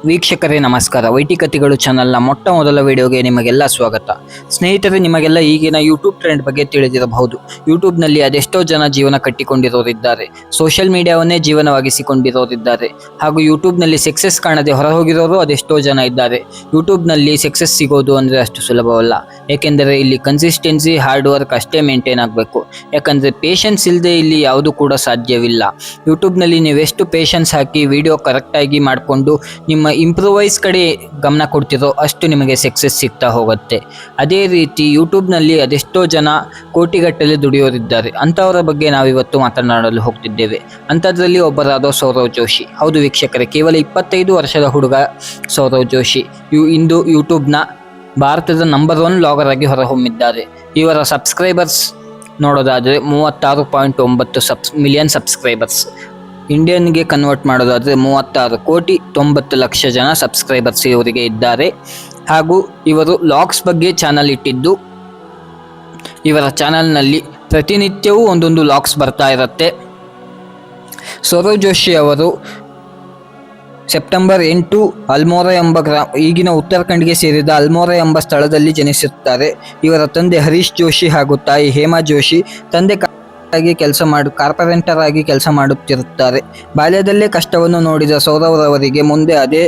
ವೀಕ್ಷಕರೇ ನಮಸ್ಕಾರ. ವೈಟಿಕತೆಗಳು ಚಾನೆಲ್ನ ಮೊಟ್ಟ ಮೊದಲ ವಿಡಿಯೋಗೆ ನಿಮಗೆಲ್ಲ ಸ್ವಾಗತ. ಸ್ನೇಹಿತರೆ, ನಿಮಗೆಲ್ಲ ಈಗಿನ ಯೂಟ್ಯೂಬ್ ಟ್ರೆಂಡ್ ಬಗ್ಗೆ ತಿಳಿದಿರಬಹುದು. ಯೂಟ್ಯೂಬ್ನಲ್ಲಿ ಅದೆಷ್ಟೋ ಜನ ಜೀವನ ಕಟ್ಟಿಕೊಂಡಿರೋರಿದ್ದಾರೆ, ಸೋಷಿಯಲ್ ಮೀಡಿಯಾವನ್ನೇ ಜೀವನವಾಗಿಸಿಕೊಂಡಿರೋರಿದ್ದಾರೆ, ಹಾಗೂ ಯೂಟ್ಯೂಬ್ನಲ್ಲಿ ಸಕ್ಸಸ್ ಕಾಣದೆ ಹೊರಹೋಗಿರೋರು ಅದೆಷ್ಟೋ ಜನ ಇದ್ದಾರೆ. ಯೂಟ್ಯೂಬ್ನಲ್ಲಿ ಸಕ್ಸಸ್ ಸಿಗೋದು ಅಂದರೆ ಅಷ್ಟು ಸುಲಭವಲ್ಲ, ಏಕೆಂದರೆ ಇಲ್ಲಿ ಕನ್ಸಿಸ್ಟೆನ್ಸಿ, ಹಾರ್ಡ್ ವರ್ಕ್ ಅಷ್ಟೇ ಮೇಂಟೈನ್ ಆಗಬೇಕು. ಯಾಕಂದರೆ ಪೇಷನ್ಸ್ ಇಲ್ಲದೆ ಇಲ್ಲಿ ಯಾವುದು ಕೂಡ ಸಾಧ್ಯವಿಲ್ಲ. ಯೂಟ್ಯೂಬ್ನಲ್ಲಿ ನೀವೆಷ್ಟು ಪೇಷನ್ಸ್ ಹಾಕಿ ವಿಡಿಯೋ ಕರೆಕ್ಟಾಗಿ ಮಾಡಿಕೊಂಡು ನಿಮ್ಮ ಇಂಪ್ರೂವೈಸ್ ಕಡೆ ಗಮನ ಕೊಡ್ತಿರೋ ಅಷ್ಟು ನಿಮಗೆ ಸಕ್ಸಸ್ ಸಿಗ್ತಾ ಹೋಗುತ್ತೆ. ಅದೇ ರೀತಿ ಯೂಟ್ಯೂಬ್ನಲ್ಲಿ ಅದೆಷ್ಟೋ ಜನ ಕೋಟಿಗಟ್ಟಲೆ ದುಡಿಯೋರಿದ್ದಾರೆ. ಅಂಥವರ ಬಗ್ಗೆ ನಾವಿವತ್ತು ಮಾತನಾಡಲು ಹೋಗ್ತಿದ್ದೇವೆ. ಅಂಥದ್ರಲ್ಲಿ ಒಬ್ಬರಾದ ಸೌರವ್ ಜೋಶಿ. ಹೌದು ವೀಕ್ಷಕರೇ, ಕೇವಲ 25 ವರ್ಷದ ಹುಡುಗ ಸೌರವ್ ಜೋಶಿ ಇಂದು ಯೂಟ್ಯೂಬ್ನ ಭಾರತದ ನಂಬರ್ 1 ವ್ಲಾಗರ್ ಆಗಿ ಹೊರಹೊಮ್ಮಿದ್ದಾರೆ. ಇವರ ಸಬ್ಸ್ಕ್ರೈಬರ್ಸ್ ನೋಡೋದಾದರೆ 36.9 ಮಿಲಿಯನ್ ಸಬ್ಸ್ಕ್ರೈಬರ್ಸ್. ಇಂಡಿಯನ್ಗೆ ಕನ್ವರ್ಟ್ ಮಾಡೋದಾದರೆ 36,90,00,000 ಜನ ಸಬ್ಸ್ಕ್ರೈಬರ್ಸ್ ಇವರಿಗೆ ಇದ್ದಾರೆ. ಹಾಗೂ ಇವರು ವ್ಲಾಗ್ಸ್ ಬಗ್ಗೆ ಚಾನಲ್ ಇಟ್ಟಿದ್ದು, ಇವರ ಚಾನಲ್ನಲ್ಲಿ ಪ್ರತಿನಿತ್ಯವೂ ಒಂದೊಂದು ವ್ಲಾಗ್ಸ್ ಬರ್ತಾ ಇರುತ್ತೆ. ಸೌರವ್ ಜೋಶಿ ಅವರು ಸೆಪ್ಟೆಂಬರ್ 8 ಅಲ್ಮೋರಾ ಎಂಬ ಈಗಿನ ಉತ್ತರಾಖಂಡ್ಗೆ ಸೇರಿದ ಅಲ್ಮೋರಾ ಎಂಬ ಸ್ಥಳದಲ್ಲಿ ಜನಿಸುತ್ತಾರೆ. ಇವರ ತಂದೆ ಹರೀಶ್ ಜೋಶಿ ಹಾಗೂ ತಾಯಿ ಹೇಮಾ ಜೋಶಿ. ತಂದೆ ಕಾರ್ಪೆಂಟರ್ ಆಗಿ ಕೆಲಸ ಮಾಡುತ್ತಿರುತ್ತಾರೆ. ಬಾಲ್ಯದಲ್ಲೇ ಕಷ್ಟವನ್ನು ನೋಡಿದ ಸೌರವ್ ರವರಿಗೆ ಮುಂದೆ ಅದೇ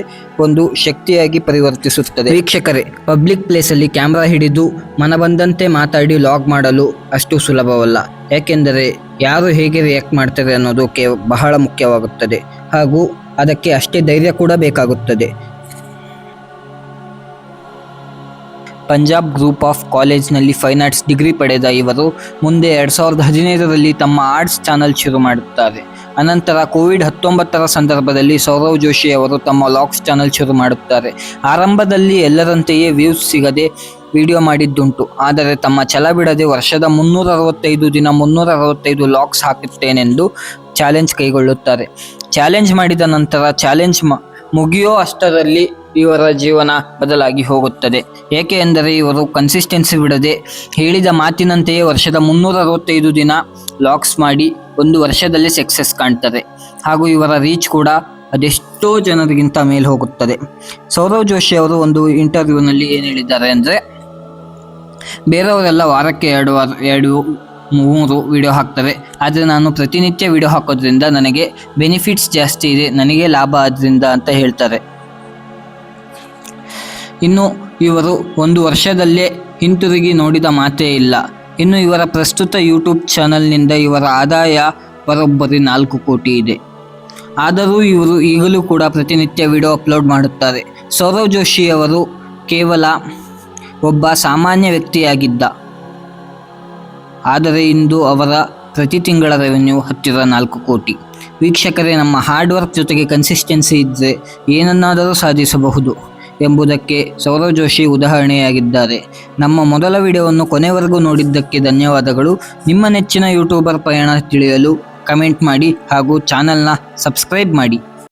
ಒಂದು ಶಕ್ತಿಯಾಗಿ ಪರಿವರ್ತಿಸುತ್ತದೆ. ವೀಕ್ಷಕರೇ, ಪಬ್ಲಿಕ್ ಪ್ಲೇಸಲ್ಲಿ ಕ್ಯಾಮ್ರಾ ಹಿಡಿದು ಮನಬಂದಂತೆ ಮಾತಾಡಿ ವ್ಲಾಗ್ ಮಾಡಲು ಅಷ್ಟು ಸುಲಭವಲ್ಲ. ಯಾಕೆಂದರೆ ಯಾರು ಹೇಗೆ ರಿಯಾಕ್ಟ್ ಮಾಡ್ತಾರೆ ಅನ್ನೋದು ಬಹಳ ಮುಖ್ಯವಾಗುತ್ತದೆ, ಹಾಗೂ ಅದಕ್ಕೆ ಅಷ್ಟೇ ಧೈರ್ಯ ಕೂಡ ಬೇಕಾಗುತ್ತದೆ. ಪಂಜಾಬ್ ಗ್ರೂಪ್ ಆಫ್ ಕಾಲೇಜ್ನಲ್ಲಿ ಫೈನ್ ಆರ್ಟ್ಸ್ ಡಿಗ್ರಿ ಪಡೆದ ಇವರು ಮುಂದೆ 2015ರಲ್ಲಿ ತಮ್ಮ ಆರ್ಟ್ಸ್ ಚಾನಲ್ ಶುರು ಮಾಡುತ್ತಾರೆ. ಅನಂತರ ಕೋವಿಡ್-19 ಸಂದರ್ಭದಲ್ಲಿ ಸೌರವ್ ಜೋಶಿ ಅವರು ತಮ್ಮ ವ್ಲಾಗ್ಸ್ ಚಾನಲ್ ಶುರು ಮಾಡುತ್ತಾರೆ. ಆರಂಭದಲ್ಲಿ ಎಲ್ಲರಂತೆಯೇ ವ್ಯೂಸ್ ಸಿಗದೆ ವಿಡಿಯೋ ಮಾಡಿದ್ದುಂಟು. ಆದರೆ ತಮ್ಮ ಛಲ ಬಿಡದೆ ವರ್ಷದ 365 ದಿನ 365 ವ್ಲಾಗ್ಸ್ ಹಾಕುತ್ತೇನೆಂದು ಚಾಲೆಂಜ್ ಕೈಗೊಳ್ಳುತ್ತಾರೆ. ಚಾಲೆಂಜ್ ಮಾಡಿದ ನಂತರ ಚಾಲೆಂಜ್ ಮುಗಿಯೋ ಅಷ್ಟರಲ್ಲಿ ಇವರ ಜೀವನ ಬದಲಾಗಿ ಹೋಗುತ್ತದೆ. ಏಕೆ ಎಂದರೆ ಇವರು ಕನ್ಸಿಸ್ಟೆನ್ಸಿ ಬಿಡದೆ ಹೇಳಿದ ಮಾತಿನಂತೆಯೇ ವರ್ಷದ 365 ದಿನ ವ್ಲಾಗ್ಸ್ ಮಾಡಿ 1 ವರ್ಷದಲ್ಲಿ ಸಕ್ಸಸ್ ಕಾಣ್ತಾರೆ. ಹಾಗೂ ಇವರ ರೀಚ್ ಕೂಡ ಅದೆಷ್ಟೋ ಜನರಿಗಿಂತ ಮೇಲೆ ಹೋಗುತ್ತದೆ. ಸೌರವ್ ಜೋಶಿ ಅವರು ಒಂದು ಇಂಟರ್ವ್ಯೂನಲ್ಲಿ ಏನು ಹೇಳಿದ್ದಾರೆ ಅಂದರೆ, ಬೇರೆಯವರೆಲ್ಲ ವಾರಕ್ಕೆ 2-3 ವಿಡಿಯೋ ಹಾಕ್ತಾರೆ, ಆದರೆ ನಾನು ಪ್ರತಿನಿತ್ಯ ವಿಡಿಯೋ ಹಾಕೋದ್ರಿಂದ ನನಗೆ ಬೆನಿಫಿಟ್ಸ್ ಜಾಸ್ತಿ ಇದೆ, ನನಗೆ ಲಾಭ ಆದ್ರಿಂದ ಅಂತ ಹೇಳ್ತಾರೆ. ಇನ್ನು ಇವರು 1 ವರ್ಷದಲ್ಲೇ ಹಿಂತಿರುಗಿ ನೋಡಿದ ಮಾತೇ ಇಲ್ಲ. ಇನ್ನು ಇವರ ಪ್ರಸ್ತುತ ಯೂಟ್ಯೂಬ್ ಚಾನಲ್ನಿಂದ ಇವರ ಆದಾಯ ಬರೋಬ್ಬರಿ 4 ಕೋಟಿ ಇದೆ. ಆದರೂ ಇವರು ಈಗಲೂ ಕೂಡ ಪ್ರತಿನಿತ್ಯ ವಿಡಿಯೋ ಅಪ್ಲೋಡ್ ಮಾಡುತ್ತಾರೆ. ಸೌರವ್ ಜೋಶಿ ಅವರು ಕೇವಲ ಒಬ್ಬ ಸಾಮಾನ್ಯ ವ್ಯಕ್ತಿಯಾಗಿದ್ದ, ಆದರೆ ಇಂದು ಅವರ ಪ್ರತಿ ತಿಂಗಳ ರೆವೆನ್ಯೂ ಹತ್ತಿರ 4 ಕೋಟಿ. ವೀಕ್ಷಕರೇ, ನಮ್ಮ ಹಾರ್ಡ್ ವರ್ಕ್ ಜೊತೆಗೆ ಕನ್ಸಿಸ್ಟೆನ್ಸಿ ಇದ್ದರೆ ಏನನ್ನಾದರೂ ಸಾಧಿಸಬಹುದು ಎಂಬುದಕ್ಕೆ ಸೌರವ್ ಜೋಶಿ ಉದಾಹರಣೆಯಾಗಿದ್ದಾರೆ. ನಮ್ಮ ಮೊದಲ ವಿಡಿಯೋವನ್ನು ಕೊನೆವರೆಗೂ ನೋಡಿದ್ದಕ್ಕೆ ಧನ್ಯವಾದಗಳು. ನಿಮ್ಮ ನೆಚ್ಚಿನ ಯೂಟ್ಯೂಬರ್ ಪಯಣ ತಿಳಿಯಲು ಕಮೆಂಟ್ ಮಾಡಿ ಹಾಗೂ ಚಾನಲ್ನ ಸಬ್ಸ್ಕ್ರೈಬ್ ಮಾಡಿ.